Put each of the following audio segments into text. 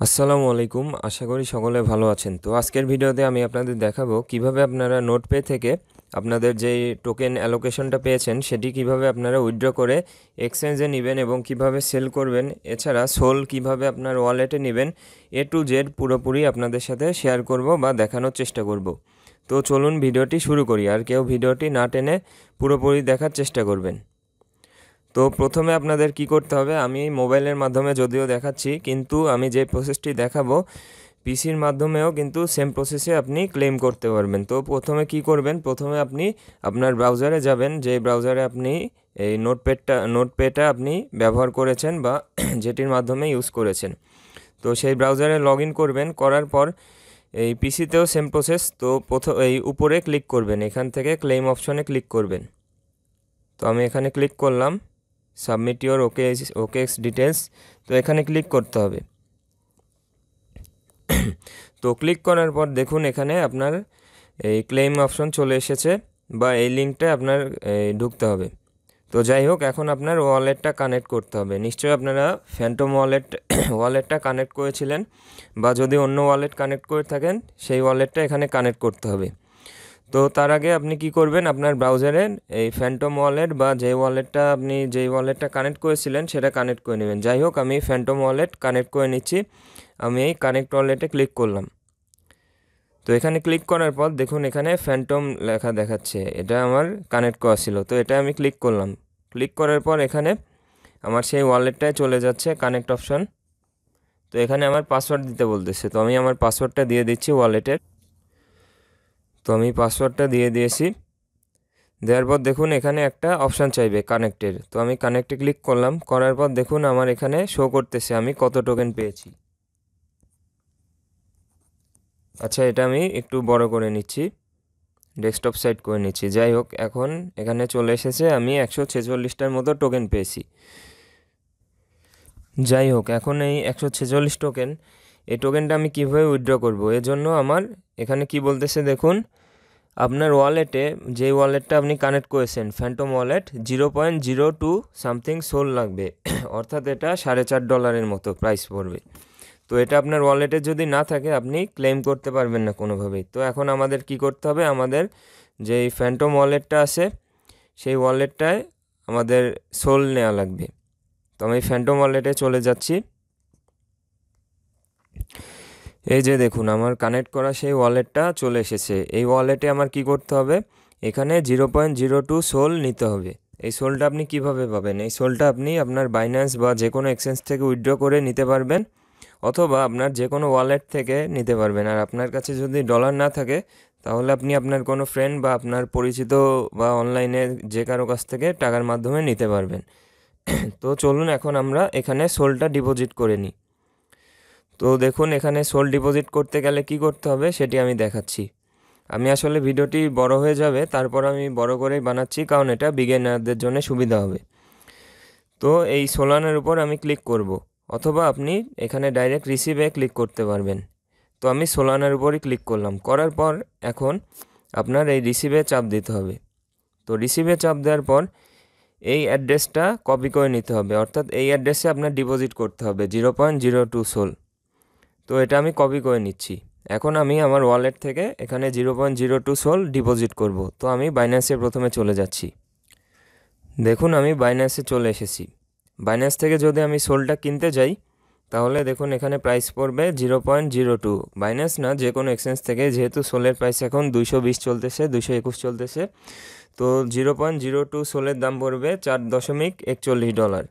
আসসালামু আলাইকুম, আশা করি সকলে ভালো আছেন। তো আজকের ভিডিওতে আমি আপনাদের দেখাবো কিভাবে আপনারা নোটপে থেকে আপনাদের যেই টোকেন অ্যালোকেশনটা পেয়েছেন সেটি কিভাবে আপনারা উইথড্র করে এক্সচেঞ্জে নেবেন এবং কিভাবে সেল করবেন, এছাড়া সোল কিভাবে আপনার ওয়ালেটে নেবেন, A to Z পুরোপুরি আপনাদের সাথে শেয়ার করব বা দেখানোর চেষ্টা করব। তো চলুন ভিডিওটি শুরু করি, আর কেউ ভিডিওটি না টেনে পুরোপুরি দেখার চেষ্টা করবেন। তো প্রথমে আপনাদের কি করতে হবে, আমি মোবাইলের মাধ্যমে যদিও দেখাচ্ছি, কিন্তু আমি যে প্রসেসটি দেখাবো পিসির মাধ্যমেও কিন্তু সেম প্রসেসে আপনি ক্লেম করতে পারবেন। তো প্রথমে কি করবেন, প্রথমে আপনি আপনার ব্রাউজারে যাবেন, যে ব্রাউজারে আপনি এই নোটপ্যাডটা আপনি ব্যবহার করেছেন বা যেটির মাধ্যমে ইউজ করেছেন। তো সেই ব্রাউজারে লগ ইন করবেন, করার পর এই পিসিতেও সেম প্রসেস। তো এই উপরে ক্লিক করবেন, এখান থেকে ক্লেম অপশনে ক্লিক করবেন। তো আমি এখানে ক্লিক করলাম, সাবমিট ইওর ওকেএক্স ডিটেলস। তো এখানে ক্লিক করতে হবে। তো ক্লিক করার পর দেখুন এখানে আপনার এই ক্লেম অপশন চলে এসেছে, বা এই লিঙ্কটা আপনার ঢুকতে হবে। তো যাই হোক, এখন আপনার ওয়ালেটটা কানেক্ট করতে হবে। নিশ্চয়ই আপনারা ফ্যান্টম ওয়ালেটটা কানেক্ট করেছিলেন, বা যদি অন্য ওয়ালেট কানেক্ট করে থাকেন সেই ওয়ালেটটা এখানে কানেক্ট করতে হবে। তো তার আগে আপনি কি করবেন, আপনার ব্রাউজারে এই ফ্যান্টম ওয়ালেট বা যেই ওয়ালেটটা কানেক্ট করেছিলেন সেটা কানেক্ট করে নেবেন। যাই হোক, আমি ফ্যান্টম ওয়ালেট কানেক্ট করে নিচ্ছি। আমি এই কানেক্ট ওয়ালেটে ক্লিক করলাম। তো এখানে ক্লিক করার পর দেখুন এখানে ফ্যান্টম লেখা দেখাচ্ছে, এটা আমার কানেক্ট করা ছিল। তো এটা আমি ক্লিক করলাম। ক্লিক করার পর এখানে আমার সেই ওয়ালেটটায় চলে যাচ্ছে কানেক্ট অপশন। তো এখানে আমার পাসওয়ার্ড দিতে বলতেছে, তো আমি আমার পাসওয়ার্ডটা দিয়ে দিচ্ছি ওয়ালেটের। তো আমি পাসওয়ার্ডটা দিয়ে দিয়েছি। দেওয়ার পর দেখুন এখানে একটা অপশান চাইবে কানেক্টের। তো আমি কানেক্টে ক্লিক করলাম, করার পর দেখুন আমার এখানে শো করতেছে আমি কত টোকেন পেয়েছি। আচ্ছা, এটা আমি একটু বড় করে নিচ্ছি, ডেস্কটপ সাইড করে নিচ্ছি। যাই হোক, এখন এখানে চলে এসেছে আমি 146টার মতো টোকেন পেয়েছি। যাই হোক, এখন এই 146 টোকেন, এই টোকেনটা আমি কীভাবে উইথড্র করব, এর জন্য আমার এখানে কি বলতেছে দেখুন, আপনার ওয়ালেটে যে ওয়ালেটটা আপনি কানেক্ট করেছেন ফ্যান্টম ওয়ালেট 0.02 সামথিং সোল লাগবে, অর্থাৎ এটা $4.5 মতো প্রাইস পড়বে। তো এটা আপনার ওয়ালেটে যদি না থাকে আপনি ক্লেম করতে পারবেন না কোনোভাবেই। তো এখন আমাদের কি করতে হবে, আমাদের যেই ফ্যান্টম ওয়ালেটটা আছে সেই ওয়ালেটটায় আমাদের সোল নেওয়া লাগবে। তো আমি ফ্যান্টম ওয়ালেটে চলে যাচ্ছি। এই যে দেখুন আমার কানেক্ট করা সেই ওয়ালেটটা চলে এসেছে। এই ওয়ালেটে আমার কি করতে হবে, এখানে 0.02 সোল নিতে হবে। এই সোলটা আপনি কিভাবে পাবেন, এই সোলটা আপনি আপনার বাইন্যান্স বা যে কোনো এক্সচেঞ্জ থেকে উইথড্র করে নিতে পারবেন, অথবা আপনার যে কোনো ওয়ালেট থেকে নিতে পারবেন। আর আপনার কাছে যদি ডলার না থাকে তাহলে আপনি আপনার কোনো ফ্রেন্ড বা আপনার পরিচিত বা অনলাইনে যে কারো কাছ থেকে টাকার মাধ্যমে নিতে পারবেন। তো চলুন এখন আমরা এখানে সোলটা ডিপোজিট করে নিই। তো দেখুন এখানে সোল ডিপোজিট করতে গেলে কি করতে হবে সেটি আমি দেখাচ্ছি। আমি আসলে ভিডিওটি বড় হয়ে যাবে, তারপর আমি বড় করেই বানাচ্ছি, কারণ এটা বিগিনারদের জন্য সুবিধা হবে। তো এই সোলানার উপর আমি ক্লিক করব, অথবা আপনি এখানে ডাইরেক্ট রিসিভে ক্লিক করতে পারবেন। তো আমি সোলানার উপরই ক্লিক করলাম, করার পর এখন আপনার এই রিসিভে চাপ দিতে হবে। তো রিসিভে চাপ দেওয়ার পর এই অ্যাড্রেসটা কপি করে নিতে হবে, অর্থাৎ এই অ্যাড্রেসে আপনার ডিপোজিট করতে হবে 0.02 সোল। তো এটা আমি কপি করে নিচ্ছি। এখন আমি আমার ওয়ালেট থেকে এখানে 0.02 সোল ডিপোজিট করব। তো আমি বাইন্যান্সে প্রথমে চলে যাচ্ছি। দেখুন আমি বাইন্যান্সে চলে এসেছি। বাইন্যান্স থেকে যদি আমি সোলটা কিনতে যাই তাহলে দেখুন এখানে প্রাইস পড়বে 0.02। বাইন্যান্স না, যে কোনো এক্সচেঞ্জ থেকে, যেহেতু সোলের প্রাইস এখন 220 চলতেছে, 221 চলতেছে। তো 0.02 সোলের দাম পড়বে $4.41।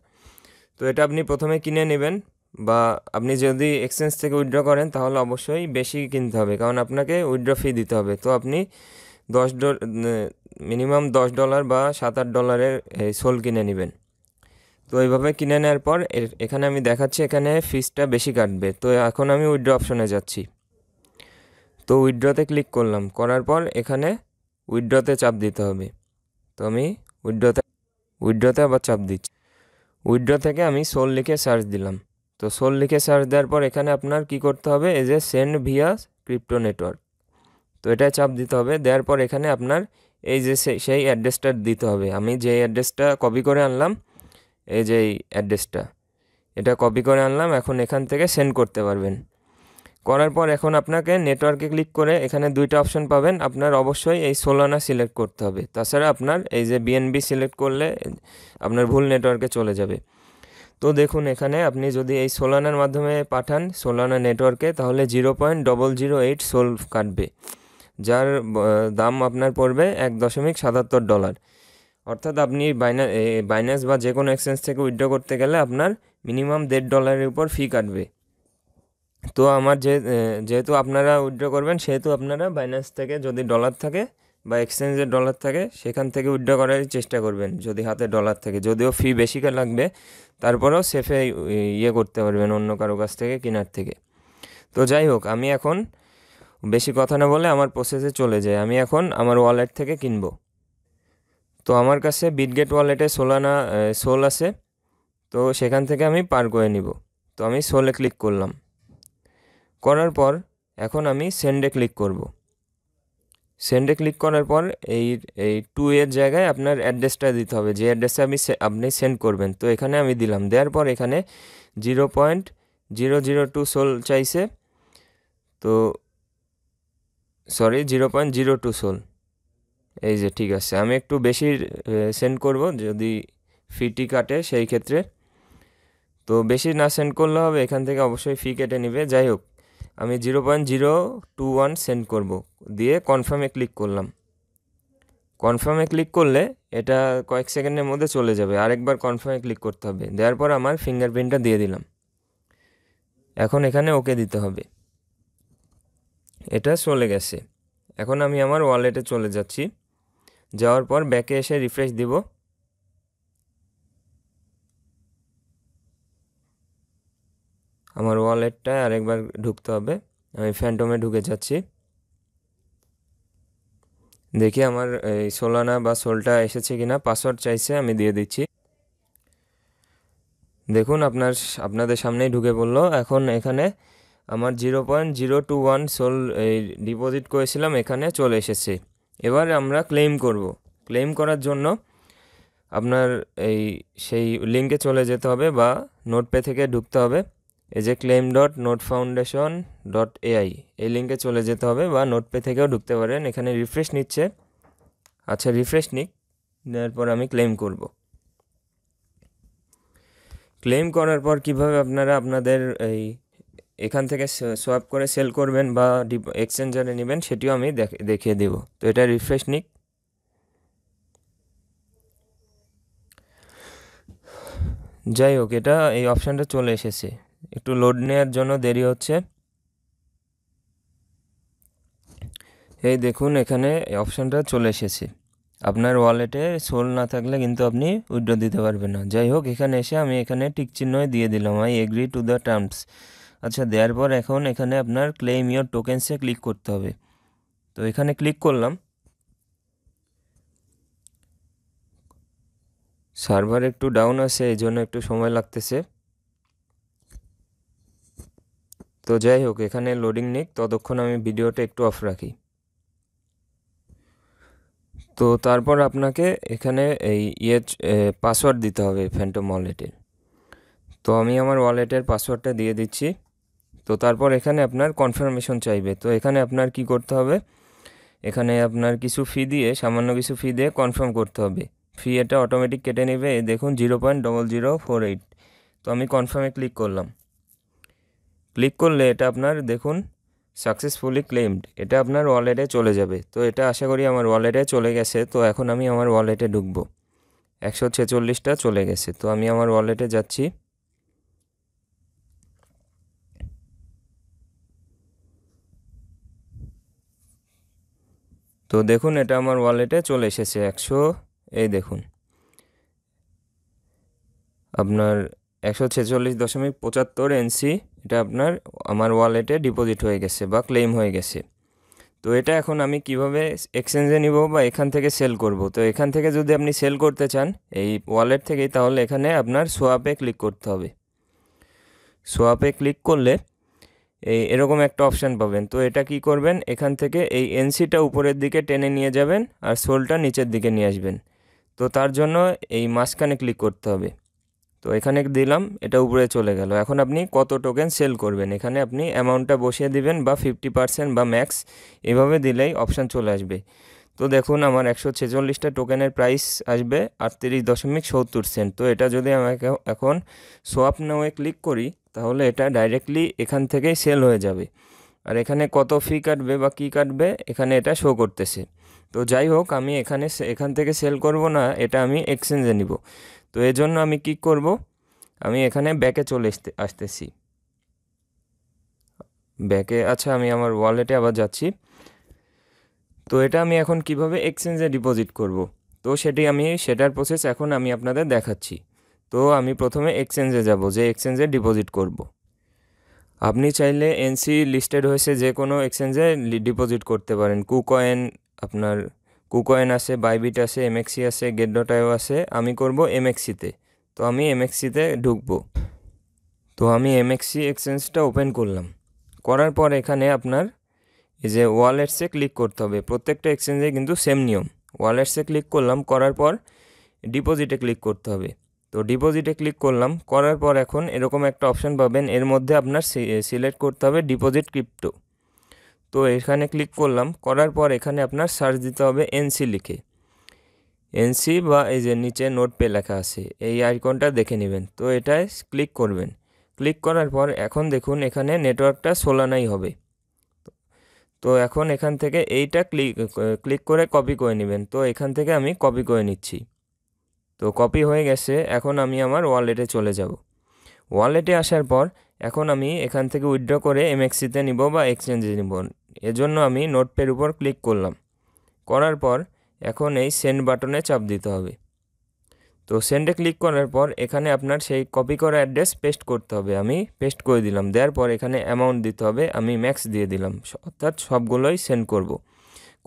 তো এটা আপনি প্রথমে কিনে নেবেন, বা আপনি যদি এক্সচেঞ্জ থেকে উইথড্র করেন তাহলে অবশ্যই বেশি কিনতে হবে, কারণ আপনাকে উইথড্র ফি দিতে হবে। তো আপনি মিনিমাম $10 বা $7-8 সোল কিনে নেবেন। তো এইভাবে কিনে নেওয়ার পর এখানে আমি দেখাচ্ছি এখানে ফিসটা বেশি কাটবে। তো এখন আমি উইথড্র অপশনে যাচ্ছি। তো উইথড্রতে ক্লিক করলাম, করার পর এখানে উইথড্রতে চাপ দিতে হবে। তো আমি উইথড্রতে আবার চাপ দিচ্ছি। উইথড্র থেকে আমি সোল লিখে সার্চ দিলাম। তো সোল লিখে সার্চ দেওয়ার পর এখানে আপনার কি করতে হবে, এই যে সেন্ড ভিয়া ক্রিপ্টো নেটওয়ার্ক, তো এটাই চাপ দিতে হবে। দেওয়ার পর এখানে আপনার এই যে সেই অ্যাড্রেসটা দিতে হবে। আমি যে অ্যাড্রেসটা কপি করে আনলাম, এই যে এই অ্যাড্রেসটা, এটা কপি করে আনলাম, এখন এখান থেকে সেন্ড করতে পারবেন। করার পর এখন আপনাকে নেটওয়ার্কে ক্লিক করে এখানে দুইটা অপশন পাবেন, আপনার অবশ্যই এই সোলানা সিলেক্ট করতে হবে, তাছাড়া আপনার এই যে বিএনবি সিলেক্ট করলে আপনার ভুল নেটওয়ার্কে চলে যাবে। তো দেখুন এখানে আপনি যদি এই সোলানার মাধ্যমে পাঠান সোলানা নেটওয়ার্কে, তাহলে 0.008 সোল কাটবে, যার দাম আপনার পড়বে $1.77। অর্থাৎ আপনি বাইন্যান্স বা যে কোনো এক্সচেঞ্জ থেকে উইথড্র করতে গেলে আপনার মিনিমাম $1.50 উপর ফি কাটবে। তো আমার যেহেতু আপনারা উইথড্র করবেন, সেহেতু আপনারা বাইন্যান্স থেকে যদি ডলার থাকে বা এক্সচেঞ্জের ডলার থাকে সেখান থেকে উইথড্র করার চেষ্টা করবেন, যদি হাতে ডলার থাকে। যদিও ফি বেশি লাগবে, তারপরেও সেফে করতে পারবেন অন্য কারো কাছ থেকে কেনার থেকে। তো যাই হোক, আমি এখন বেশি কথা না বলে আমার প্রসেসে চলে যাই। আমি এখন আমার ওয়ালেট থেকে কিনবো। তো আমার কাছে বিটগেট ওয়ালেটে সোল আছে, তো সেখান থেকে আমি পার করে নিব। তো আমি সোলে ক্লিক করলাম, করার পর এখন আমি সেন্ডে ক্লিক করব। সেন্ডে ক্লিক করার পর এই 2 এর জায়গায় আপনার অ্যাড্রেসটা দিতে হবে, যে অ্যাড্রেসে আপনি সেন্ড করবেন। তো এখানে আমি দিলাম, দেওয়ার পর এখানে 0.002 সোল চাইছে, তো 0.02 সোল, এই যে ঠিক আছে। আমি একটু বেশি সেন্ড করব যদি ফিটি কাটে সেই ক্ষেত্রে, তো বেশি না সেন্ড করলে হবে, এখান থেকে অবশ্যই ফি কেটে নেবে। যাই হোক, আমি 0.021 সেন্ড করব, দিয়ে কনফার্মে ক্লিক করলাম। কনফার্মে ক্লিক করলে এটা কয়েক সেকেন্ডের মধ্যে চলে যাবে, আরেকবার কনফার্মে ক্লিক করতে হবে। দেওয়ার পর আমার ফিঙ্গারপ্রিন্টটা দিয়ে দিলাম, এখন এখানে ওকে দিতে হবে। এটা চলে গেছে। এখন আমি আমার ওয়ালেটে চলে যাচ্ছি, যাওয়ার পর ব্যাকে এসে রিফ্রেশ দিব। আমার ওয়ালেটটায় আরেকবার ঢুকতে হবে, আমি ফ্যান্টমে ঢুকে যাচ্ছি। দেখি আমার এই সোলানা বা সোলটা এসেছে কিনা, পাসওয়ার্ড চাইছে, আমি দিয়ে দিচ্ছি। দেখুন আপনাদের সামনেই ঢুকে পড়লো। এখন এখানে আমার 0.021 সোল এই ডিপোজিট করেছিলাম, এখানে চলে এসেছে। এবার আমরা ক্লেম করব। ক্লেম করার জন্য আপনার সেই লিঙ্কে চলে যেতে হবে বা নোটপে থেকে ঢুকতে হবে। এই যে claim.notefoundation.ai এই লিঙ্কে চলে যেতে হবে, বা নোটপে থেকেও ঢুকতে পারেন। এখানে রিফ্রেশ নিচ্ছে, আচ্ছা রিফ্রেশ নিক, নেওয়ার পর আমি ক্লেম করব। ক্লেম করার পর কিভাবে আপনারা আপনাদের এখান থেকে সোয়াপ করে সেল করবেন বা এক্সচেঞ্জারে নেবেন, সেটিও আমি দেখিয়ে দেব। তো এটা রিফ্রেশ নিক। যাই হোক, এটা এই অপশানটা চলে এসেছে, একটু লোড নেওয়ার জন্য দেরি হচ্ছে। এই দেখুন এখানে এই অপশানটা চলে এসেছে। আপনার ওয়ালেটে সোল না থাকলে কিন্তু আপনি উইথড্র দিতে পারবেন না। যাই হোক, এখানে এসে আমি এখানে টিক চিহ্ন দিয়ে দিলাম, I agree to the terms. আচ্ছা, দেওয়ার পর এখন এখানে আপনার ক্লেম ইয়োর টোকেন্সে ক্লিক করতে হবে। তো এখানে ক্লিক করলাম। সার্ভার একটু ডাউন আছে, এই জন্য একটু সময় লাগতেছে। তো যাই হোক, এখানে লোডিং নিক, ততক্ষণ আমি ভিডিওটা একটু অফ রাখি। তো তারপর আপনাকে এখানে এই পাসওয়ার্ড দিতে হবে ফ্যান্টম ওয়ালেটের। তো আমি আমার ওয়ালেটের পাসওয়ার্ডটা দিয়ে দিচ্ছি। তো তারপর এখানে আপনার কনফার্মেশন চাইবে। তো এখানে আপনার কি করতে হবে, এখানে আপনার কিছু ফি দিয়ে, সামান্য কিছু ফি দিয়ে কনফার্ম করতে হবে। ফি এটা অটোমেটিক কেটে নেবে, দেখুন 0.0048। তো আমি কনফার্মে ক্লিক করলাম। ক্লিক করলে এটা আপনার দেখুন সাকসেসফুলি ক্লেমড, এটা আপনার ওয়ালেটে চলে যাবে। তো এটা আশা করি আমার ওয়ালেটে চলে গেছে। তো এখন আমি আমার ওয়ালেটে ঢুকবো। 146টা চলে গেছে। তো আমি আমার ওয়ালেটে যাচ্ছি। তো দেখুন এটা আমার ওয়ালেটে চলে এসেছে 100, এই দেখুন আপনার 146.75 NC, এটা আমার ওয়ালেটে ডিপোজিট হয়ে গেছে বা ক্লেম হয়ে গেছে। তো এটা এখন আমি কিভাবে এক্সচেঞ্জে নিব বা এখান থেকে সেল করব। তো এখান থেকে যদি আপনি সেল করতে চান এই ওয়ালেট থেকেই, তাহলে এখানে আপনার সোয়াপে ক্লিক করতে হবে। সোয়াপে ক্লিক করলে এরকম একটা অপশান পাবেন। তো এটা কি করবেন, এখান থেকে এই এনসিটা উপরের দিকে টেনে নিয়ে যাবেন আর সোলটা নিচের দিকে নিয়ে আসবেন। তো তার জন্য এই মাঝখানে ক্লিক করতে হবে। তো এখানে দিলাম, এটা উপরে চলে গেল। এখন আপনি কত টোকেন সেল করবেন এখানে আপনি অ্যামাউন্টটা বসিয়ে দিবেন, বা 50% বা ম্যাক্স এভাবে দিলেই অপশান চলে আসবে। তো দেখুন আমার 146টা টোকেনের প্রাইস আসবে 38.70 সেন্ট। তো এটা যদি আমাকে এখন সোয়াপ নাওয়ে ক্লিক করি তাহলে এটা ডাইরেক্টলি এখান থেকেই সেল হয়ে যাবে। আর এখানে কত ফি কাটবে বা কী কাটবে এখানে এটা শো করতেছে। তো যাই হোক, আমি এখান থেকে সেল করব না, এটা আমি এক্সচেঞ্জে নিব। তো এর জন্য আমি কি করব, আমি এখানে ব্যাকে চলে আসতেছি ব্যাকে। আচ্ছা, আমি আমার ওয়ালেটে আবার যাচ্ছি। তো এটা আমি এখন কিভাবে এক্সচেঞ্জে ডিপোজিট করব, তো সেটার প্রসেস এখন আমি আপনাদের দেখাচ্ছি। তো আমি প্রথমে এক্সচেঞ্জে যাব, যে এক্সচেঞ্জে ডিপোজিট করব। আপনি চাইলে এনসি লিস্টেড হয়েছে যে কোনো এক্সচেঞ্জে ডিপোজিট করতে পারেন। আপনার কুকয়েন আছে, বাইবিট আছে, এমএক্সি আছে, গেট.আইও আছে। আমি করব এমএক্সিতে। তো আমি এমএক্সিতে ঢুকবো। তো আমি এমএক্সি এক্সচেঞ্জটা ওপেন করলাম। করার পর এখানে আপনার এই যে ওয়ালেটসে ক্লিক করতে হবে। প্রত্যেকটা এক্সচেঞ্জে কিন্তু সেম নিয়ম। ওয়ালেটসে ক্লিক করলাম, করার পর ডিপোজিটে ক্লিক করতে হবে। তো ডিপোজিটে ক্লিক করলাম, করার পর এখন এরকম একটা অপশান পাবেন, এর মধ্যে আপনার সিলেক্ট করতে হবে ডিপোজিট ক্রিপ্টো। তো এখানে ক্লিক করলাম, করার পর এখানে আপনার সার্চ দিতে হবে এনসি লিখে। এনসি বা এই যে নিচে নোট পে লেখা আছে এই আইকনটা দেখে নেবেন। তো এটায় ক্লিক করবেন। ক্লিক করার পর এখন দেখুন এখানে নেটওয়ার্কটা সোলানাই হবে। তো এখন এখান থেকে এইটা ক্লিক করে কপি করে নেবেন। তো এখান থেকে আমি কপি করে নিচ্ছি। তো কপি হয়ে গেছে। এখন আমি আমার ওয়ালেটে চলে যাব। ওয়ালেটে আসার পর এখন আমি এখান থেকে উইথড্র করে এমএক্সিতে নিব বা এক্সচেঞ্জে নিব। এজন্য আমি নোটপের উপর ক্লিক করলাম। করার পর এখন এই সেন্ড বাটনে চাপ দিতে হবে। তো সেন্ডে ক্লিক করার পর এখানে আপনার সেই কপি করা অ্যাড্রেস পেস্ট করতে হবে। আমি পেস্ট করে দিলাম। দেওয়ার পর এখানে অ্যামাউন্ট দিতে হবে, আমি ম্যাক্স দিয়ে দিলাম, অর্থাৎ সবগুলোই সেন্ড করব।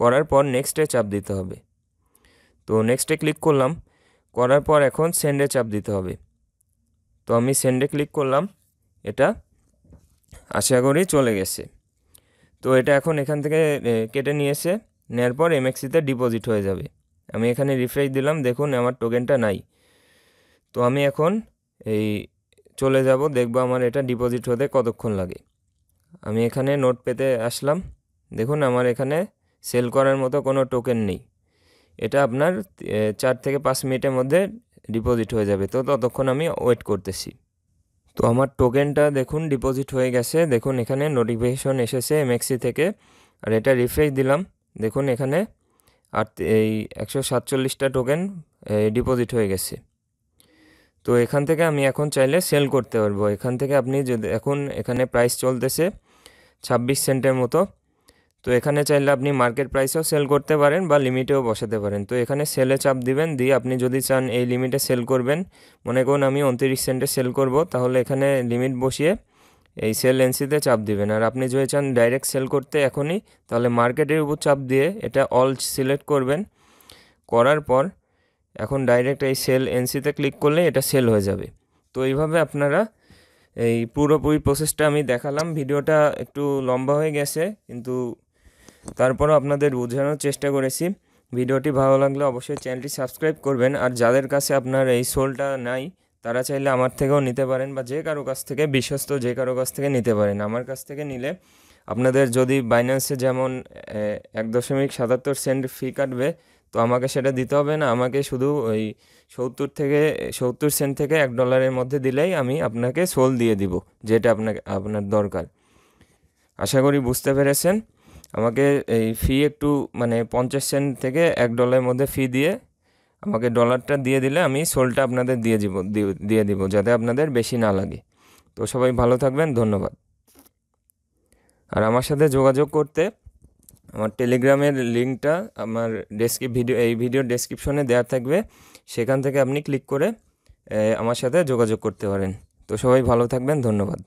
করার পর নেক্সটে চাপ দিতে হবে। তো নেক্সটে ক্লিক করলাম। করার পর এখন সেন্ডে চাপ দিতে হবে। তো আমি সেন্ডে ক্লিক করলাম। এটা আশা করি চলে গেছে। তো এটা এখন এখান থেকে কেটে নিয়েছে। নেওয়ার পর এমএক্সিতে ডিপোজিট হয়ে যাবে। আমি এখানে রিফ্রেশ দিলাম, দেখুন আমার টোকেনটা নাই। তো আমি এখন এই চলে যাব, দেখব আমার এটা ডিপোজিট হতে কতক্ষণ লাগে। আমি এখানে নোট পেতে আসলাম। দেখুন আমার এখানে সেল করার মতো কোনো টোকেন নেই। এটা আপনার 4 থেকে 5 মিনিটের মধ্যে ডিপোজিট হয়ে যাবে। তো ততক্ষণ আমি ওয়েট করতেছি। তো আমার টোকেনটা দেখুন ডিপোজিট হয়ে গেছে। দেখুন এখানে নোটিফিকেশন এসেছে এমএক্সি থেকে। আর এটা রিফ্রেশ দিলাম, দেখুন এখানে এই 147টা টোকেন ডিপোজিট হয়ে গেছে। তো এখান থেকে আমি এখন চাইলে সেল করতে পারবো। এখান থেকে আপনি যদি এখানে প্রাইস চলতেছে 26 সেন্টের মতো। তো এখানে চাইলে আপনি মার্কেট প্রাইসেও সেল করতে পারেন বা লিমিটেও বসাতে পারেন। তো এখানে সেলে চাপ দিবেন, দিয়ে আপনি যদি চান এই লিমিটে সেল করবেন, মনে করুন আমি 29 সেন্টে সেল করব, তাহলে এখানে লিমিট বসিয়ে এই সেল এনসিতে চাপ দিবেন। আর আপনি যদি চান ডাইরেক্ট সেল করতে এখনই, তাহলে মার্কেটের উপর চাপ দিয়ে এটা অল সিলেক্ট করবেন। করার পর এখন ডাইরেক্ট এই সেল এনসিতে ক্লিক করলে এটা সেল হয়ে যাবে। তো এইভাবে আপনারা এই পুরোপুরি প্রসেসটা আমি দেখালাম। ভিডিওটা একটু লম্বা হয়ে গেছে, কিন্তু তারপরও আপনাদের বোঝানোর চেষ্টা করেছি। ভিডিওটি ভালো লাগলে অবশ্যই চ্যানেলটি সাবস্ক্রাইব করবেন। আর যাদের কাছে আপনার এই সোলটা নাই তারা চাইলে আমার থেকেও নিতে পারেন, বা যে কারো কাছ থেকে, বিশ্বস্ত যে কারো কাছ থেকে নিতে পারেন। আমার কাছ থেকে নিলে আপনাদের যদি বাইন্যান্সে যেমন 1.77 সেন্ট ফি কাটবে, তো আমাকে সেটা দিতে হবে না। আমাকে শুধু ওই 70 সেন্ট থেকে $1 মধ্যে দিলেই আমি আপনাকে সোল দিয়ে দিব, যেটা আপনার দরকার। আশা করি বুঝতে পেরেছেন। আমাকে এই ফি একটু 50 সেন্ট থেকে $1 মধ্যে ফি দিয়ে আমাকে ডলারটা দিয়ে দিলে আমি সোলটা আপনাদের দিয়ে দিব, যাতে আপনাদের বেশি না লাগে। তো সবাই ভালো থাকবেন, ধন্যবাদ। আর আমার সাথে যোগাযোগ করতে আমার টেলিগ্রামের লিঙ্কটা আমার এই ভিডিওর ডেসক্রিপশনে দেওয়া থাকবে। সেখান থেকে আপনি ক্লিক করে আমার সাথে যোগাযোগ করতে পারেন। তো সবাই ভালো থাকবেন, ধন্যবাদ।